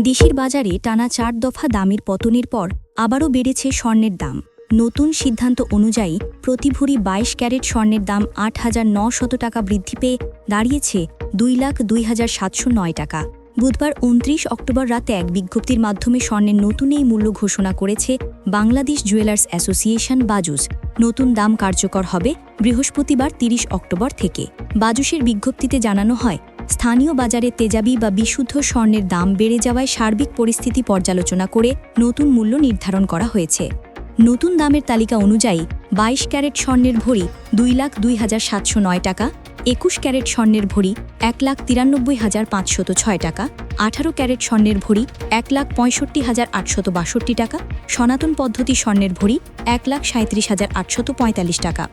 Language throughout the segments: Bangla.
দেশের বাজারে টানা ৪ দফা দামের পতনের পর আবারও বেড়েছে স্বর্ণের দাম। নতুন সিদ্ধান্ত অনুযায়ী প্রতি ভরি ২২ ক্যারেট স্বর্ণের দাম ৮,৯০০ টাকা বৃদ্ধি পেয়ে দাঁড়িয়েছে ২,০২,৭০৯ টাকা। বুধবার ২৯ অক্টোবর রাতে এক বিজ্ঞপ্তির মাধ্যমে স্বর্ণের নতুন এই মূল্য ঘোষণা করেছে বাংলাদেশ জুয়েলার্স অ্যাসোসিয়েশন বাজুস। নতুন দাম কার্যকর হবে বৃহস্পতিবার ৩০ অক্টোবর থেকে। বাজুসের বিজ্ঞপ্তিতে জানানো হয়, স্থানীয় বাজারে তেজাবি বা বিশুদ্ধ স্বর্ণের দাম বেড়ে যাওয়ায় সার্বিক পরিস্থিতি পর্যালোচনা করে নতুন মূল্য নির্ধারণ করা হয়েছে। নতুন দামের তালিকা অনুযায়ী ২২ ক্যারেট স্বর্ণের ভরি ২,০২,৭০৯ টাকা, ২১ ক্যারেট স্বর্ণের ভরি ১,৯৩,৫০৬ টাকা, ১৮ ক্যারেট স্বর্ণের ভরি ১,৬৫,৮৬২ টাকা, সনাতন পদ্ধতি স্বর্ণের ভরি ১,৩৭,৮৪৫ টাকা।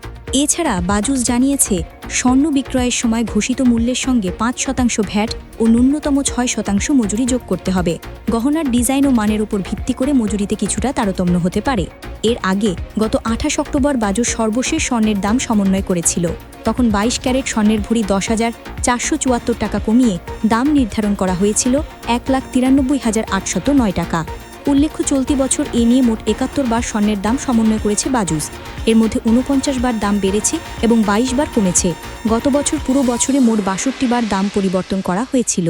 এছাড়া বাজুস জানিয়েছে, স্বর্ণ বিক্রয়ের সময় ঘোষিত মূল্যের সঙ্গে ৫% ভ্যাট ও ন্যূনতম ৬% মজুরি যোগ করতে হবে। গহনার ডিজাইন ও মানের উপর ভিত্তি করে মজুরিতে কিছুটা তারতম্য হতে পারে। এর আগে গত ২৮ অক্টোবর বাজুস সর্বশেষ স্বর্ণের দাম সমন্বয় করেছিল। তখন ২২ ক্যারেট স্বর্ণের ভরি ১০,৪৭৪ টাকা কমিয়ে দাম নির্ধারণ করা হয়েছিল ১,৯৩,৮০৯ টাকা। উল্লেখ্য, চলতি বছর এ নিয়ে মোট ৭১ বার স্বর্ণের দাম সমন্বয় করেছে বাজুস। এর মধ্যে ৪৯ বার দাম বেড়েছে এবং ২২ বার কমেছে। গত বছর পুরো বছরে মোট ৬২ বার দাম পরিবর্তন করা হয়েছিল।